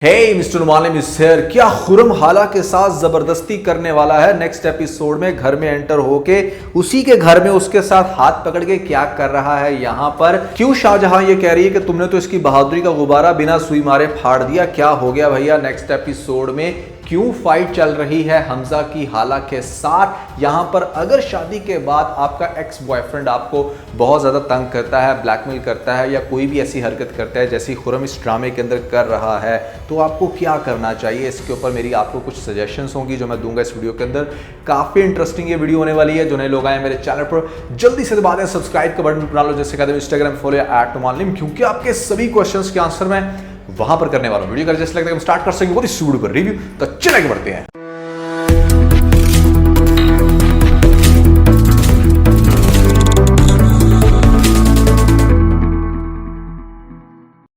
Hey mister Malim is here. क्या खुरम हाला के साथ जबरदस्ती करने वाला है? नेक्स्ट एपिसोड में घर में एंटर होके उसी के घर में उसके साथ हाथ पकड़ के क्या कर रहा है यहां पर? क्यों शाहजहां ये कह रही है कि तुमने तो इसकी बहादुरी का गुब्बारा बिना सुई मारे फाड़ दिया? क्या हो गया भैया? नेक्स्ट एपिसोड में क्यों फाइट चल रही है हमजा की हाला के साथ? यहां पर अगर शादी के बाद आपका एक्स बॉयफ्रेंड आपको बहुत ज्यादा तंग करता है, ब्लैकमेल करता है या कोई भी ऐसी हरकत करता है जैसी खुरम इस ड्रामे के अंदर कर रहा है, तो आपको क्या करना चाहिए? इसके ऊपर मेरी आपको कुछ सजेशंस होंगी जो मैं दूंगा इस वीडियो के अंदर। काफी इंटरेस्टिंग ये वीडियो होने वाली है। जो नए लोग आए मेरे चैनल पर जल्दी से दबा दें सब्सक्राइब का बटन बना लो, जैसे कहते हैं इंस्टाग्राम फॉलो या @मालिम, क्योंकि आपके सभी क्वेश्चंस के आंसर मैं वहां पर करने वाला हूं। वीडियो का जैसे लगता है हम स्टार्ट कर सकेंगे बहुत इस वीडियो पर रिव्यू, तो चले बढ़ते हैं।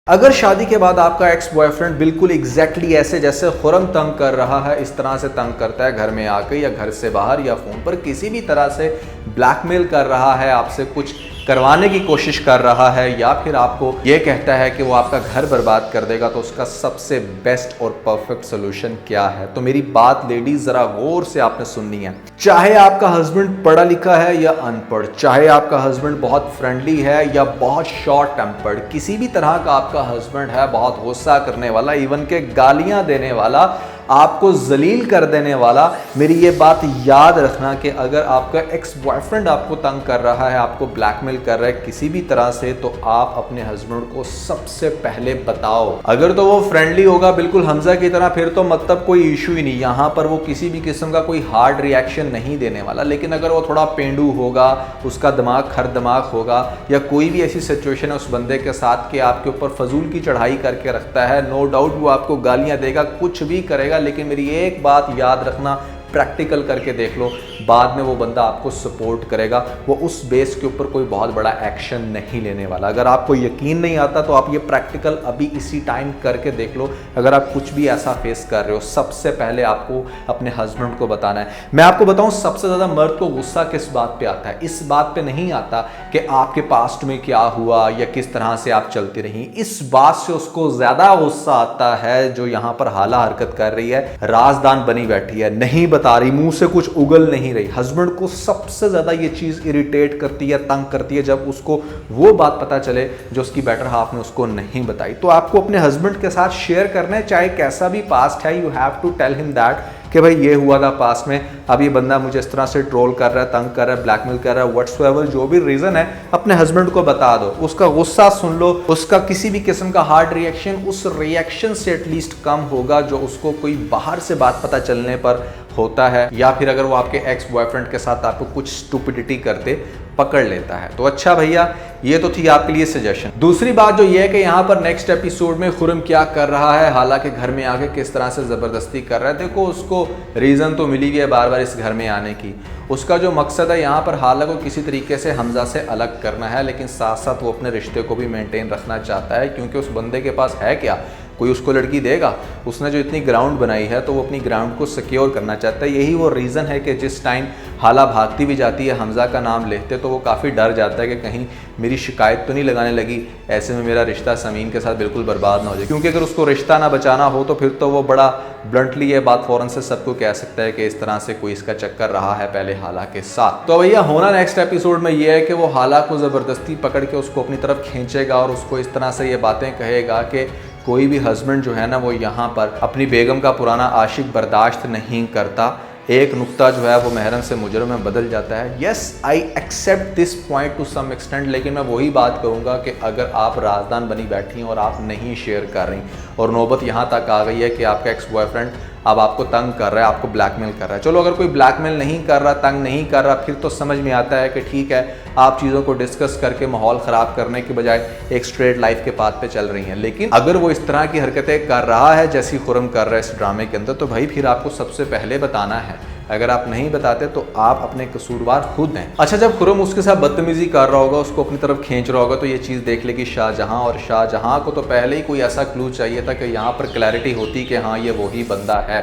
अगर शादी के बाद आपका एक्स बॉयफ्रेंड बिल्कुल एग्जैक्टली ऐसे जैसे खुरम तंग कर रहा है, इस तरह से तंग करता है घर में आके या घर से बाहर या फोन पर किसी भी तरह से ब्लैकमेल कर रहा है, आपसे कुछ करवाने की कोशिश कर रहा है या फिर आपको यह कहता है कि वो आपका घर बर्बाद कर देगा, तो उसका सबसे बेस्ट और परफेक्ट सोल्यूशन क्या है? तो मेरी बात लेडीज जरा गौर से आपने सुननी है। चाहे आपका हस्बैंड पढ़ा लिखा है या अनपढ़, चाहे आपका हस्बैंड बहुत फ्रेंडली है या बहुत शॉर्ट टेम्पर्ड, किसी भी तरह का आपका हस्बैंड है, बहुत गुस्सा करने वाला, इवन के गालियां देने वाला, आपको जलील कर देने वाला, मेरी ये बात याद रखना कि अगर आपका एक्स बॉयफ्रेंड आपको तंग कर रहा है, आपको ब्लैकमेल कर रहा है किसी भी तरह से, तो आप अपने हस्बैंड को सबसे पहले बताओ। अगर तो वो फ्रेंडली होगा बिल्कुल हमजा की तरह, फिर तो मतलब कोई इशू ही नहीं, यहां पर वो किसी भी किस्म का कोई हार्ड रिएक्शन नहीं देने वाला। लेकिन अगर वो थोड़ा पेंडू होगा, उसका दिमाग खर दिमाग होगा, या कोई भी ऐसी सिचुएशन है उस बंदे के साथ कि आपके ऊपर फजूल की चढ़ाई करके रखता है, नो डाउट वो आपको गालियां देगा, कुछ भी करेगा, लेकिन मेरी एक बात याद रखना, प्रैक्टिकल करके देख लो, बाद में वो बंदा आपको सपोर्ट करेगा। वो उस बेस के ऊपर कोई बहुत बड़ा एक्शन नहीं लेने वाला। अगर आपको यकीन नहीं आता तो आप ये प्रैक्टिकल अभी इसी टाइम करके देख लो। अगर आप कुछ भी ऐसा फेस कर रहे हो, सबसे पहले आपको अपने हस्बैंड को बताना है। मैं आपको बताऊं सबसे ज्यादा मर्द को गुस्सा किस बात पे आता है? इस बात पे नहीं आता कि आपके पास्ट में क्या हुआ या किस तरह से आप चलती रही। इस बात से उसको ज्यादा गुस्सा आता है जो यहां पर हाला हरकत कर रही है, राजदान बनी बैठी है, नहीं बता रही, मुंह से कुछ उगल नहीं रही। हस्बैंड को सबसे ज्यादा ये चीज इरिटेट करती है, तंग करती है, जब उसको वो बात पता चले जो उसकी बेटर हाफ ने उसको नहीं बताई। तो आपको अपने हस्बैंड के साथ शेयर करना है, चाहे कैसा भी पास्ट है, you have to tell him that कि भाई ये हुआ था पास्ट में, अब ये बंदा मुझे इस तरह से ट्रोल कर रहा है, तंग कर रहा है, ब्लैकमेल कर रहा है, व्हाट्सएवर जो भी रीजन है, अपने हस्बैंड को बता दो। उसका गुस्सा सुन लो, उसका किसी भी किस्म का हार्ड रिएक्शन उस रिएक्शन से एटलीस्ट कम होगा जो उसको कोई बाहर से बात पता चलने पर होता है, या फिर अगर वो आपके एक्स बॉयफ्रेंड के साथ आपको कुछ स्टुपिडिटी करते पकड़ लेता है। तो अच्छा भैया, ये तो थी आपके लिए सजेशन। दूसरी बात जो ये है कि यहाँ पर नेक्स्ट एपिसोड में खुरम क्या कर रहा है, हालांकि घर में आके किस तरह से जबरदस्ती कर रहा है। देखो, उसको रीजन तो मिली हुई है बार बार इस घर में आने की। उसका जो मकसद है यहाँ पर हाला को किसी तरीके से हमजा से अलग करना है, लेकिन साथ साथ वो अपने रिश्ते को भी मेंटेन रखना चाहता है, क्योंकि उस बंदे के पास है क्या, कोई उसको लड़की देगा? उसने जो इतनी ग्राउंड बनाई है तो वो अपनी ग्राउंड को सिक्योर करना चाहता है। यही वो रीज़न है कि जिस टाइम हाला भागती भी जाती है हमजा का नाम लेते, तो वो काफ़ी डर जाता है कि कहीं मेरी शिकायत तो नहीं लगाने लगी, ऐसे में मेरा रिश्ता समीन के साथ बिल्कुल बर्बाद ना हो जाए। क्योंकि अगर उसको रिश्ता ना बचाना हो तो फिर तो वो बड़ा ब्लंटली ये बात फ़ौरन से सबको कह सकता है कि इस तरह से कोई इसका चक्कर रहा है पहले हाला के साथ। तो भैया होना नेक्स्ट एपिसोड में ये है कि वो हाला को ज़बरदस्ती पकड़ के उसको अपनी तरफ खींचेगा और उसको इस तरह से ये बातें कहेगा कि कोई भी हस्बैंड जो है ना, वो यहाँ पर अपनी बेगम का पुराना आशिक बर्दाश्त नहीं करता। एक नुक्ता जो है वो महरम से मुजरम में बदल जाता है। Yes, I accept this point to some extent, लेकिन मैं वही बात करूँगा कि अगर आप राजदान बनी बैठी हैं और आप नहीं शेयर कर रही, और नौबत यहाँ तक आ गई है कि आपका एक्स बॉयफ्रेंड अब आपको तंग कर रहा है, आपको ब्लैकमेल कर रहा है। चलो, अगर कोई ब्लैकमेल नहीं कर रहा, तंग नहीं कर रहा, फिर तो समझ में आता है कि ठीक है, आप चीज़ों को डिस्कस करके माहौल ख़राब करने के बजाय एक स्ट्रेट लाइफ के पाथ पे चल रही हैं। लेकिन अगर वो इस तरह की हरकतें कर रहा है जैसी खुरम कर रहा है इस ड्रामे के अंदर, तो भाई फिर आपको सबसे पहले बताना है। अगर आप नहीं बताते तो आप अपने कसूरवार खुद हैं। अच्छा, जब खुरम उसके साथ बदतमीजी कर रहा होगा, उसको अपनी तरफ खींच रहा होगा, तो ये चीज़ देख लेगी शाहजहां, और शाहजहां को तो पहले ही कोई ऐसा क्लू चाहिए था कि यहाँ पर क्लैरिटी होती कि हाँ ये वही बंदा है,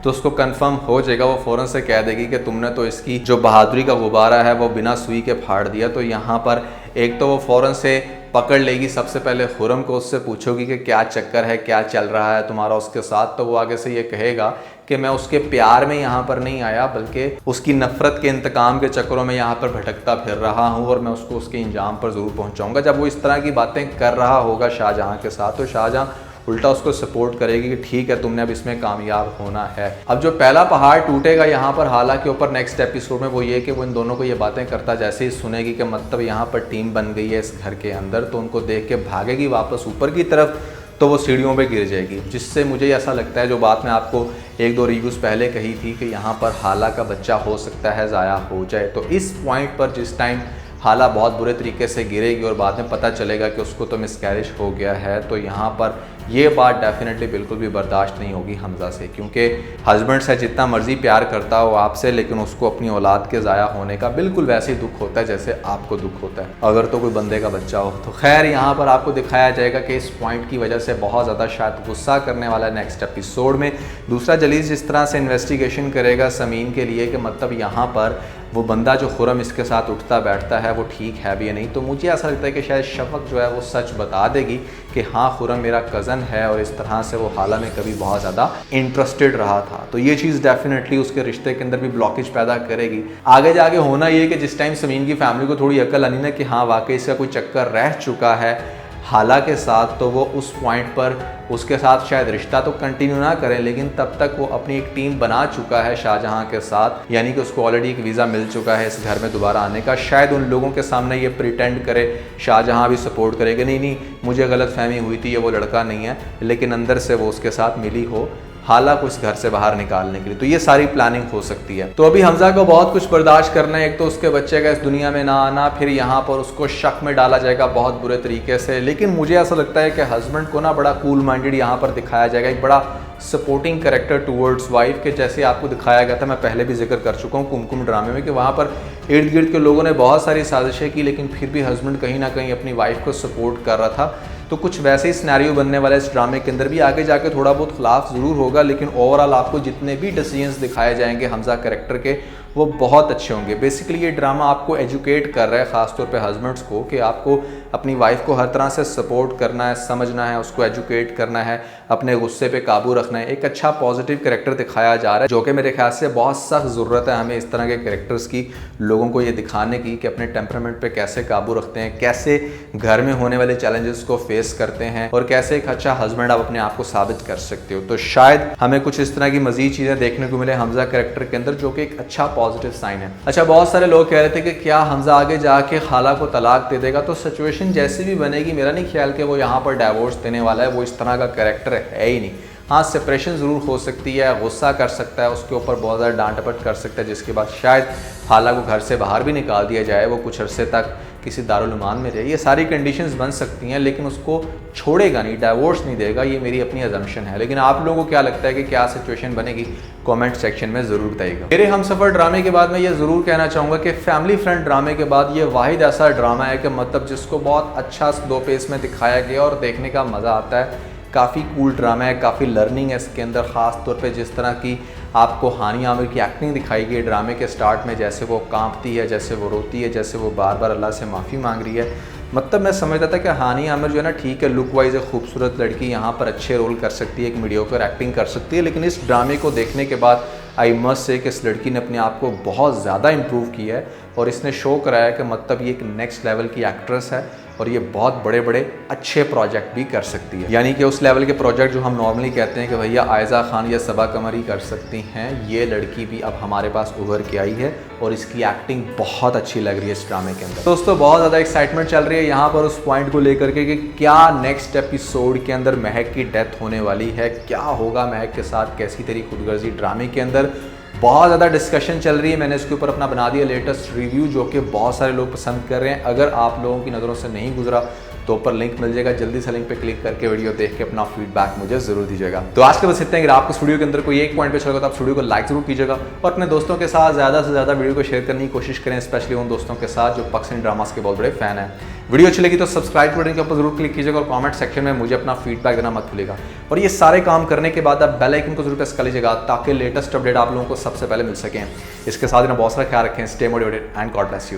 तो उसको कंफर्म हो जाएगा। वो फ़ौरन से कह देगी कि तुमने तो इसकी जो बहादुरी का गुब्बारा है वो बिना सुई के फाड़ दिया। तो यहाँ पर एक तो वो फ़ौरन से पकड़ लेगी, सबसे पहले खुरम को उससे पूछोगी कि क्या चक्कर है, क्या चल रहा है तुम्हारा उसके साथ, तो वो आगे से ये कहेगा कि मैं उसके प्यार में यहाँ पर नहीं आया बल्कि उसकी नफरत के इंतकाम के चक्करों में यहाँ पर भटकता फिर रहा हूँ और मैं उसको उसके इंजाम पर ज़रूर पहुँचाऊँगा। जब वो इस तरह की बातें कर रहा होगा शाहजहाँ के साथ, तो शाहजहाँ उल्टा उसको सपोर्ट करेगी कि ठीक है तुमने अब इसमें कामयाब होना है। अब जो पहला पहाड़ टूटेगा यहाँ पर हाला के ऊपर नेक्स्ट एपिसोड में, वो ये कि वो इन दोनों को ये बातें करता जैसे ही सुनेगी कि मतलब यहाँ पर टीम बन गई है इस घर के अंदर, तो उनको देख के भागेगी वापस ऊपर की तरफ, तो वो सीढ़ियों पे गिर जाएगी। जिससे मुझे ऐसा लगता है, जो बात मैं आपको 1-2 रिव्यूज़ पहले कही थी कि यहाँ पर हाला का बच्चा हो सकता है ज़ाया हो जाए, तो इस पॉइंट पर जिस टाइम हाला बहुत बुरे तरीके से गिरेगी और बाद में पता चलेगा कि उसको तो मिसकैरेज हो गया है, तो यहाँ पर ये बात डेफिनेटली बिल्कुल भी बर्दाश्त नहीं होगी हमज़ा से, क्योंकि हस्बैंड से जितना मर्जी प्यार करता हो आपसे, लेकिन उसको अपनी औलाद के ज़ाया होने का बिल्कुल वैसे ही दुख होता है जैसे आपको दुख होता है अगर तो कोई बंदे का बच्चा हो। तो खैर यहाँ पर आपको दिखाया जाएगा कि इस पॉइंट की वजह से बहुत ज़्यादा शायद गुस्सा करने वाला है नेक्स्ट एपिसोड में। दूसरा, जलील जिस तरह से इन्वेस्टिगेशन करेगा समीन के लिए कि मतलब यहाँ पर वो बंदा जो खुरम इसके साथ उठता बैठता है वो ठीक है भी या नहीं, तो मुझे ऐसा लगता है कि शायद शफक जो है वो सच बता देगी कि हाँ खुरम मेरा कज़न है और इस तरह से वो हाला में कभी बहुत ज़्यादा इंटरेस्टेड रहा था। तो ये चीज़ डेफिनेटली उसके रिश्ते के अंदर भी ब्लॉकेज पैदा करेगी। आगे जाके होना ये कि जिस टाइम समीन की फैमिली को थोड़ी अकल आनी ना कि हाँ वाकई इसका कोई चक्कर रह चुका है हाला के साथ, तो वो उस पॉइंट पर उसके साथ शायद रिश्ता तो कंटिन्यू ना करें, लेकिन तब तक वो अपनी एक टीम बना चुका है शाहजहाँ के साथ, यानी कि उसको ऑलरेडी एक वीज़ा मिल चुका है इस घर में दोबारा आने का। शायद उन लोगों के सामने ये प्रिटेंड करे, शाहजहाँ भी सपोर्ट करेगा, नहीं मुझे गलत फहमी हुई थी, ये वो लड़का नहीं है, लेकिन अंदर से वो उसके साथ मिली हो हाला को इस घर से बाहर निकालने के लिए। तो ये सारी प्लानिंग हो सकती है। तो अभी हमजा को बहुत कुछ बर्दाश्त करना है, एक तो उसके बच्चे का इस दुनिया में ना आना, फिर यहाँ पर उसको शक में डाला जाएगा बहुत बुरे तरीके से। लेकिन मुझे ऐसा लगता है कि हस्बैंड को ना बड़ा कूल माइंडेड यहाँ पर दिखाया जाएगा, एक बड़ा सपोर्टिंग कैरेक्टर टूवर्ड्स वाइफ के, जैसे आपको दिखाया गया था, मैं पहले भी जिक्र कर चुका हूँ कुमकुम ड्रामे में, कि वहाँ पर इर्द गिर्द के लोगों ने बहुत सारी साजिशें की, लेकिन फिर भी हस्बैंड कहीं ना कहीं अपनी वाइफ को सपोर्ट कर रहा था। तो कुछ वैसे ही सिनेरियो बनने वाला है इस ड्रामे के अंदर भी। आगे जाके थोड़ा बहुत खिलाफ ज़रूर होगा, लेकिन ओवरऑल आपको जितने भी डिसीजंस दिखाए जाएंगे हमजा कैरेक्टर के वो बहुत अच्छे होंगे। बेसिकली ये ड्रामा आपको एजुकेट कर रहा है, ख़ासतौर पे हस्बैंड्स को, कि आपको अपनी वाइफ को हर तरह से सपोर्ट करना है, समझना है, उसको एजुकेट करना है, अपने गुस्से पे काबू रखना है। एक अच्छा पॉजिटिव कैरेक्टर दिखाया जा रहा है, जो कि मेरे ख्याल से बहुत सख्त ज़रूरत है हमें इस तरह के कैरेक्टर्स की, लोगों को ये दिखाने की कि अपने टेम्परामेंट पे कैसे काबू रखते हैं, कैसे घर में होने वाले चैलेंजेस को फेस करते हैं और कैसे एक अच्छा हस्बैंड आप अपने आप को साबित कर सकते हो। तो शायद हमें कुछ इस तरह की मजीद चीज़ें देखने को मिले हमजा कैरेक्टर के अंदर, जो कि एक अच्छा पॉजिटिव साइन है। अच्छा, बहुत सारे लोग कह रहे थे कि क्या हमजा आगे जाके खाला को तलाक दे देगा, तो सिचुएशन जैसी भी बनेगी मेरा नहीं ख्याल कि वो यहाँ पर डाइवोर्स देने वाला है, वो इस तरह का कैरेक्टर है ही नहीं। हाँ, सेपरेशन ज़रूर हो सकती है, गुस्सा कर सकता है, उसके ऊपर बहुत ज़्यादा डांट डपट कर सकता है, जिसके बाद शायद खाला को घर से बाहर भी निकाल दिया जाए, वो कुछ अरसे तक किसी दारुल उमान में रहे। ये सारी कंडीशंस बन सकती हैं, लेकिन उसको छोड़ेगा नहीं, डाइवोर्स नहीं देगा, ये मेरी अपनी अजम्पशन है। लेकिन आप लोगों को क्या लगता है कि क्या सिचुएशन बनेगी, कमेंट सेक्शन में ज़रूर बताइएगा। मेरे हमसफ़र ड्रामे के बाद मैं ये ज़रूर कहना चाहूँगा कि फैमिली फ्रेंड ड्रामे के बाद ये वाहिद ऐसा ड्रामा है कि मतलब जिसको बहुत अच्छा 2 पेज में दिखाया गया और देखने का मज़ा आता है। काफ़ी कूल ड्रामा है, काफ़ी लर्निंग है इसके अंदर, ख़ास तौर पे जिस तरह की आपको हानी आमिर की एक्टिंग दिखाई गई ड्रामे के स्टार्ट में, जैसे वो कांपती है, जैसे वो रोती है, जैसे वो बार बार अल्लाह से माफ़ी मांग रही है। मतलब मैं समझता था कि हानी आमिर जो है ना, ठीक है लुक वाइज एक खूबसूरत लड़की, यहाँ पर अच्छे रोल कर सकती है, एक मीडियोकर एक्टिंग कर सकती है, लेकिन इस ड्रामे को देखने के बाद आई मस्ट से कि इस लड़की ने अपने आप को बहुत ज़्यादा इम्प्रूव किया है और इसने शो कराया कि मतलब ये एक नेक्स्ट लेवल की एक्ट्रेस है और ये बहुत बड़े बड़े अच्छे प्रोजेक्ट भी कर सकती है। यानी कि उस लेवल के प्रोजेक्ट जो हम नॉर्मली कहते हैं कि भैया आयज़ा खान या सबा कमर ही कर सकती हैं, ये लड़की भी अब हमारे पास उभर के आई है और इसकी एक्टिंग बहुत अच्छी लग रही है इस ड्रामे के अंदर। दोस्तों, बहुत ज़्यादा एक्साइटमेंट चल रही है यहाँ पर उस पॉइंट को लेकर के कि क्या नेक्स्ट एपिसोड के अंदर महक की डेथ होने वाली है, क्या होगा महक के साथ, कैसी तेरी खुदगर्जी ड्रामे के अंदर। बहुत ज़्यादा डिस्कशन चल रही है, मैंने इसके ऊपर अपना बना दिया लेटेस्ट रिव्यू, जो कि बहुत सारे लोग पसंद कर रहे हैं। अगर आप लोगों की नज़रों से नहीं गुजरा तो ऊपर लिंक मिल जाएगा, जल्दी से लिंक पे क्लिक करके वीडियो देख के अपना फीडबैक मुझे जरूर दीजिएगा। तो आज के बस इतना ही। अगर आपको इस वीडियो के अंदर कोई एक पॉइंट पे चलेगा तो आप वीडियो को लाइक जरूर कीजिएगा और अपने दोस्तों के साथ ज़्यादा से ज़्यादा वीडियो को शेयर करने की कोशिश करें, स्पेशली उन दोस्तों के साथ जो पाकिस्तानी ड्रामास के बहुत बड़े फैन हैं। वीडियो अच्छी लगी तो सब्सक्राइब बटन के ऊपर जरूर क्लिक कीजिएगा और कमेंट सेक्शन में मुझे अपना फीडबैक देना मत भूलिएगा। और ये सारे काम करने के बाद आप बेल आइकन को जरूर प्रेस कर लीजिएगा ताकि लेटेस्ट अपडेट आप लोगों को सबसे पहले मिल सकें। इसके साथ ही बहुत सारा ख्याल रखें, stay motivated and God bless you.